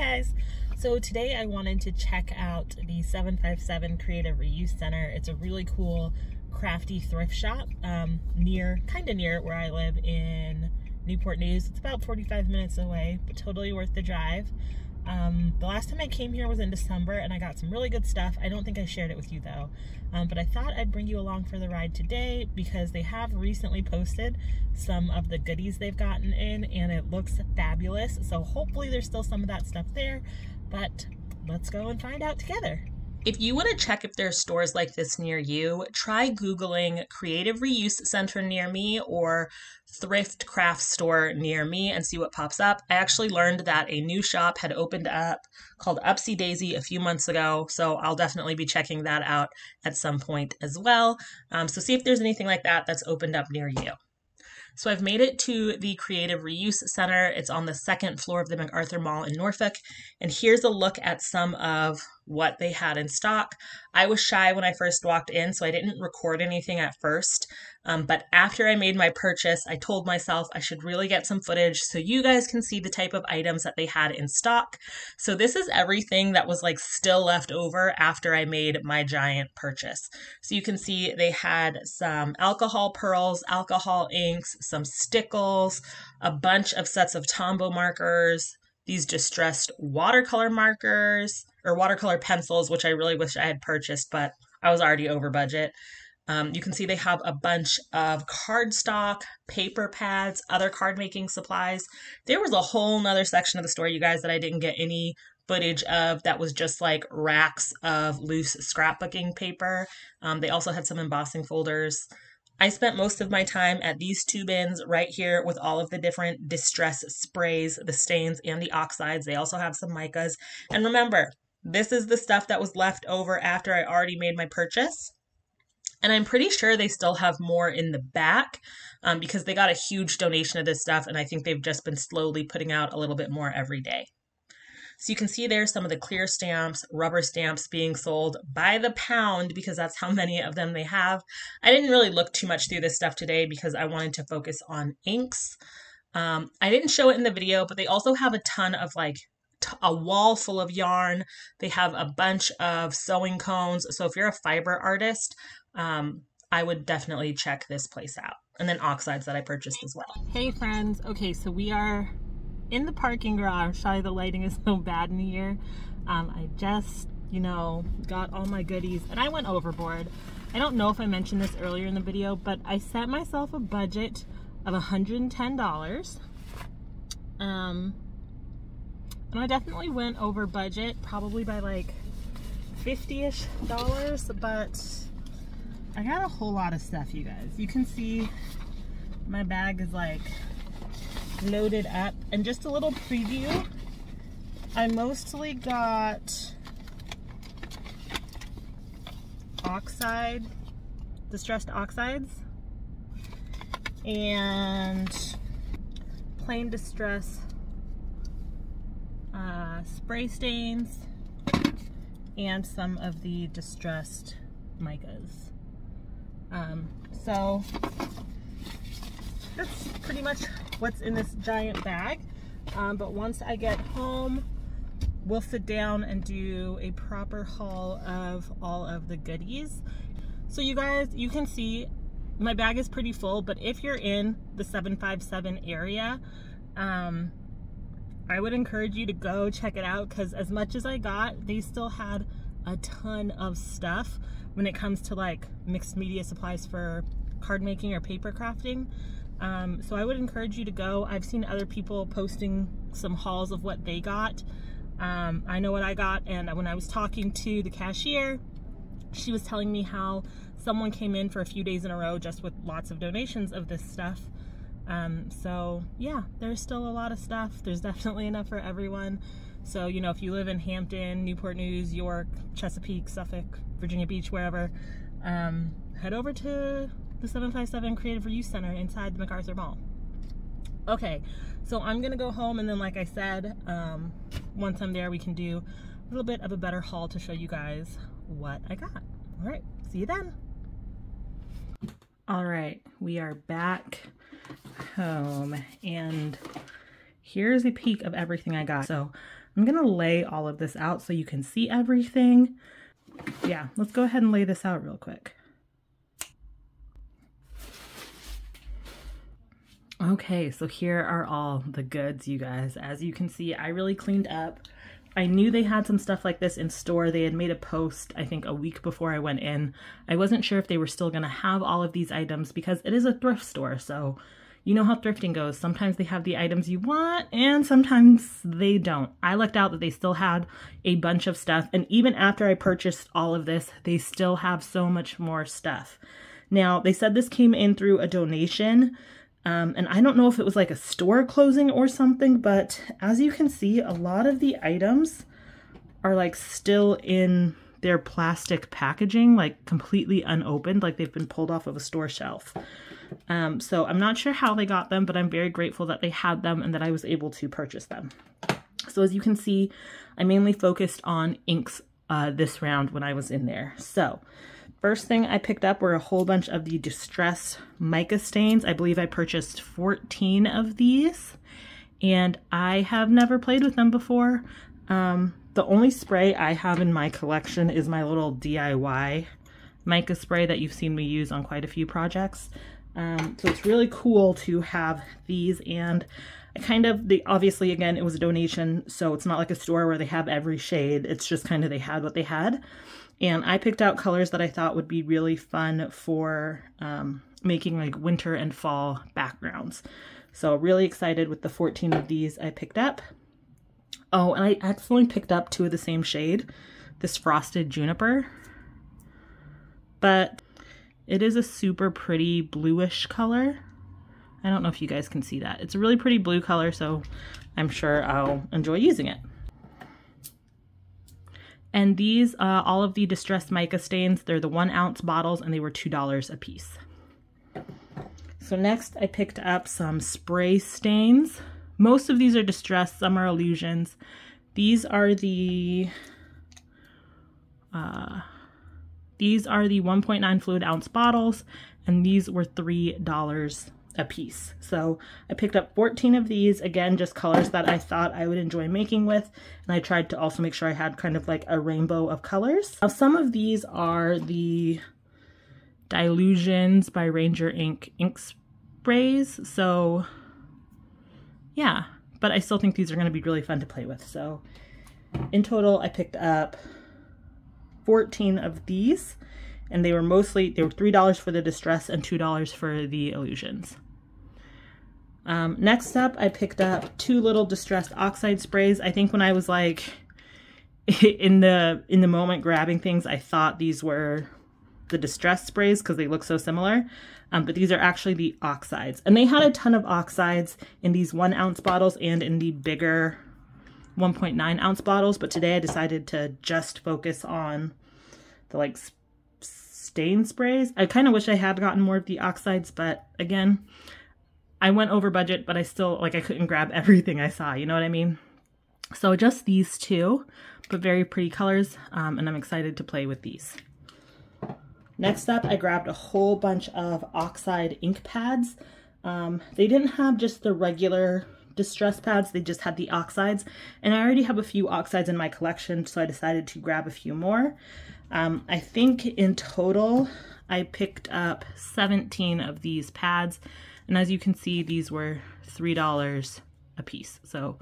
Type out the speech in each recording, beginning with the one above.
guys, so today I wanted to check out the 757 Creative Reuse Center. It's a really cool crafty thrift shop kind of near where I live in Newport News. It's about 45 minutes away, but totally worth the drive. The last time I came here was in December and I got some really good stuff. I don't think I shared it with you though, but I thought I'd bring you along for the ride today because they have recently posted some of the goodies they've gotten in and it looks fabulous. So hopefully there's still some of that stuff there, but let's go and find out together. If you want to check if there are stores like this near you, try Googling Creative Reuse Center near me or Thrift craft store near me and see what pops up. I actually learned that a new shop had opened up called Upsy Daisy a few months ago, so I'll definitely be checking that out at some point as well. So see if there's anything like that that's opened up near you. So I've made it to the Creative Reuse Center. It's on the second floor of the McArthur Mall in Norfolk. And here's a look at some of what they had in stock. I was shy when I first walked in, so I didn't record anything at first. But after I made my purchase, I told myself I should really get some footage so you guys can see the type of items that they had in stock. So this is everything that was like still left over after I made my giant purchase. So you can see they had some alcohol pearls, alcohol inks, some stickles, a bunch of sets of Tombow markers, these distressed watercolor markers or watercolor pencils, which I really wish I had purchased, but I was already over budget. You can see they have a bunch of cardstock, paper pads, other card making supplies. There was a whole nother section of the store, you guys, that I didn't get any footage of that was just like racks of loose scrapbooking paper. They also had some embossing folders. I spent most of my time at these two bins right here with all of the different distress sprays, the stains, and the oxides. They also have some micas. And remember, this is the stuff that was left over after I already made my purchase. And I'm pretty sure they still have more in the back because they got a huge donation of this stuff. And I think they've just been slowly putting out a little bit more every day. So you can see there's some of the clear stamps, rubber stamps being sold by the pound because that's how many of them they have. I didn't really look too much through this stuff today because I wanted to focus on inks. I didn't show it in the video, but they also have a ton of like a wall full of yarn. They have a bunch of sewing cones. So if you're a fiber artist, I would definitely check this place out. And then oxides that I purchased as well. Hey friends. Okay, so we are in the parking garage. Sorry the lighting is so bad in here. I just, got all my goodies and I went overboard. I don't know if I mentioned this earlier in the video, but I set myself a budget of $110. And I definitely went over budget, probably by like $50-ish, but I got a whole lot of stuff, you guys. You can see my bag is like loaded up. And just a little preview, I mostly got distressed oxides, and plain distress spray stains, and some of the distressed micas. So that's pretty much what's in this giant bag. But once I get home, we'll sit down and do a proper haul of all of the goodies. So you guys, you can see my bag is pretty full, but if you're in the 757 area, I would encourage you to go check it out because as much as I got, they still had a ton of stuff when it comes to like mixed media supplies for card making or paper crafting. So I would encourage you to go. I've seen other people posting some hauls of what they got. I know what I got, and when I was talking to the cashier, she was telling me how someone came in for a few days in a row just with lots of donations of this stuff. So yeah, there's still a lot of stuff. There's definitely enough for everyone. So, if you live in Hampton, Newport News, York, Chesapeake, Suffolk, Virginia Beach, wherever, head over to the 757 Creative Reuse Center inside the McArthur Mall. Okay, so I'm gonna go home, and then like I said, once I'm there, we can do a little bit of a better haul to show you guys what I got. All right, see you then. All right, we are back home, and here's a peek of everything I got. So I'm gonna lay all of this out so you can see everything. Yeah, let's go ahead and lay this out real quick. Okay, so here are all the goods, you guys. As you can see, I really cleaned up. I knew they had some stuff like this in store. They had made a post, I think, a week before I went in. I wasn't sure if they were still gonna have all of these items because it is a thrift store, so you know how thrifting goes. Sometimes they have the items you want and sometimes they don't. I lucked out that they still had a bunch of stuff, and even after I purchased all of this, they still have so much more stuff. Now, they said this came in through a donation, and I don't know if it was like a store closing or something, but as you can see, a lot of the items are like still in their plastic packaging, like completely unopened, like they've been pulled off of a store shelf. So I'm not sure how they got them, but I'm very grateful that they had them and that I was able to purchase them. So as you can see, I mainly focused on inks this round when I was in there. So first thing I picked up were a whole bunch of the Distress mica stains. I believe I purchased 14 of these, and I have never played with them before. The only spray I have in my collection is my little DIY mica spray that you've seen me use on quite a few projects. So it's really cool to have these, and obviously, again, it was a donation, so it's not like a store where they have every shade. It's just kind of they had what they had. And I picked out colors that I thought would be really fun for making like winter and fall backgrounds. So really excited with the 14 of these I picked up. Oh, and I accidentally picked up 2 of the same shade, this Frosted Juniper. But it is a super pretty bluish color. I don't know if you guys can see that. It's a really pretty blue color, so I'm sure I'll enjoy using it. And these, all of the Distressed mica stains, they're the 1 ounce bottles and they were $2 a piece. So next I picked up some spray stains. Most of these are Distressed, some are Illusions. These are the 1.9 fluid ounce bottles, and these were $3 a piece. So I picked up 14 of these, again, just colors that I thought I would enjoy making with, and I tried to also make sure I had kind of like a rainbow of colors. Now, some of these are the Dilutions by Ranger ink sprays, so yeah, but I still think these are going to be really fun to play with. So in total, I picked up 14 of these, and they were $3 for the Distress and $2 for the Illusions. Next up, I picked up 2 little Distressed oxide sprays. I think when I was like in the moment grabbing things, I thought these were the Distressed sprays because they look so similar. But these are actually the oxides, and they had a ton of oxides in these 1 ounce bottles and in the bigger 1.9 ounce bottles, but today I decided to just focus on the like stain sprays. I kind of wish I had gotten more of the oxides, but again, I went over budget, but I still, like, I couldn't grab everything I saw, you know what I mean? So just these 2, but very pretty colors, and I'm excited to play with these. Next up, I grabbed a whole bunch of oxide ink pads. They didn't have just the regular Distress pads, they just had the oxides, and I already have a few oxides in my collection, so I decided to grab a few more. I think in total I picked up 17 of these pads, and as you can see, these were $3 a piece, so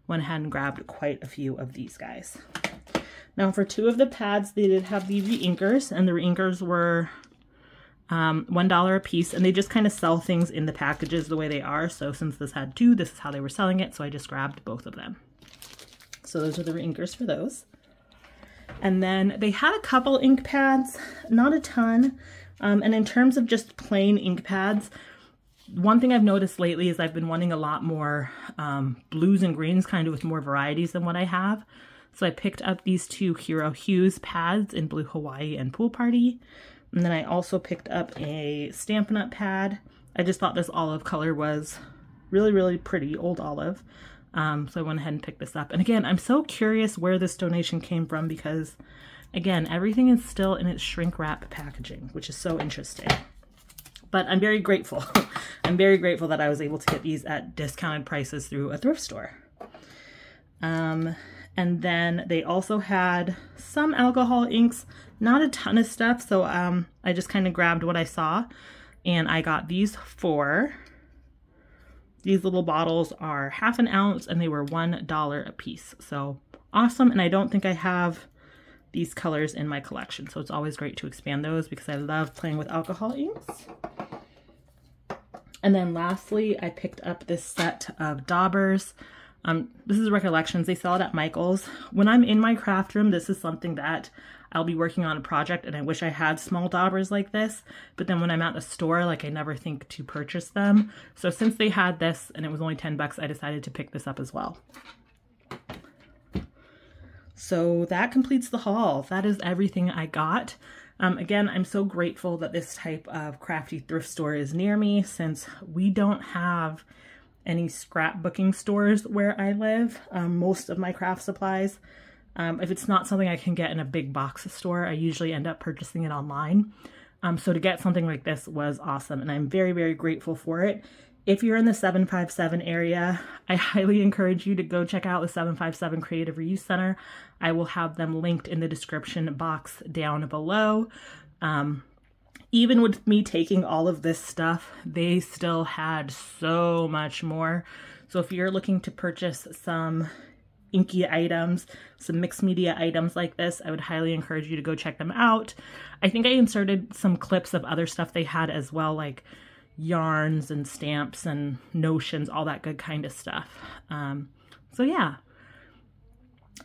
went ahead and grabbed quite a few of these guys. Now for 2 of the pads, they did have the reinkers, and the reinkers were $1 a piece, and they just kind of sell things in the packages the way they are. So since this had 2, this is how they were selling it, so I just grabbed both of them. So those are the reinkers for those. And then they had a couple ink pads, not a ton. And in terms of just plain ink pads, one thing I've noticed lately is I've been wanting a lot more blues and greens, kind of with more varieties than what I have. So I picked up these 2 Hero Hues pads in Blue Hawaii and Pool Party. And then I also picked up a Stampin' Up! Pad. I just thought this olive color was really, really pretty, old olive. So I went ahead and picked this up. And again, I'm so curious where this donation came from because, again, everything is still in its shrink wrap packaging, which is so interesting. But I'm very grateful. I'm very grateful that I was able to get these at discounted prices through a thrift store. And then they also had some alcohol inks, not a ton of stuff. So I just kind of grabbed what I saw, and I got these 4. These little bottles are ½ an ounce and they were $1 a piece. So awesome. And I don't think I have these colors in my collection. So it's always great to expand those because I love playing with alcohol inks. And then lastly, I picked up this set of daubers. This is Recollections. They sell it at Michael's. When I'm in my craft room, this is something that I'll be working on a project, and I wish I had small daubers like this, but then when I'm at a store, like, I never think to purchase them. So since they had this and it was only 10 bucks, I decided to pick this up as well. So that completes the haul. That is everything I got. Again, I'm so grateful that this type of crafty thrift store is near me, since we don't have any scrapbooking stores where I live. Most of my craft supplies, if it's not something I can get in a big box store, I usually end up purchasing it online. So to get something like this was awesome, and I'm very, very grateful for it. If you're in the 757 area, I highly encourage you to go check out the 757 Creative Reuse Center. I will have them linked in the description box down below. Even with me taking all of this stuff, they still had so much more. So if you're looking to purchase some inky items, some mixed media items like this, I would highly encourage you to go check them out. I think I inserted some clips of other stuff they had as well, like yarns and stamps and notions, all that good kind of stuff. So yeah,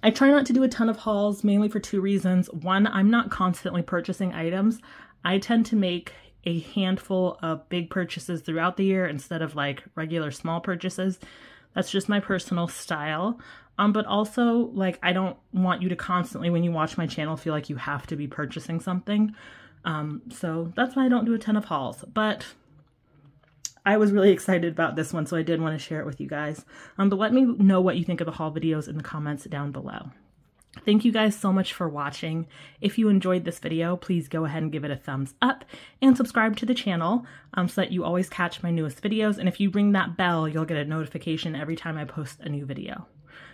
I try not to do a ton of hauls, mainly for 2 reasons. One, I'm not constantly purchasing items. I tend to make a handful of big purchases throughout the year instead of like regular small purchases. That's just my personal style. But also, like, I don't want you to constantly, when you watch my channel, feel like you have to be purchasing something. So that's why I don't do a ton of hauls. But I was really excited about this one, so I did want to share it with you guys. But let me know what you think of the haul videos in the comments down below. Thank you guys so much for watching. If you enjoyed this video, please go ahead and give it a thumbs up and subscribe to the channel so that you always catch my newest videos. And if you ring that bell, you'll get a notification every time I post a new video.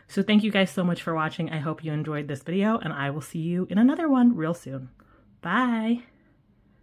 So thank you guys so much for watching. I hope you enjoyed this video, and I will see you in another one real soon. Bye!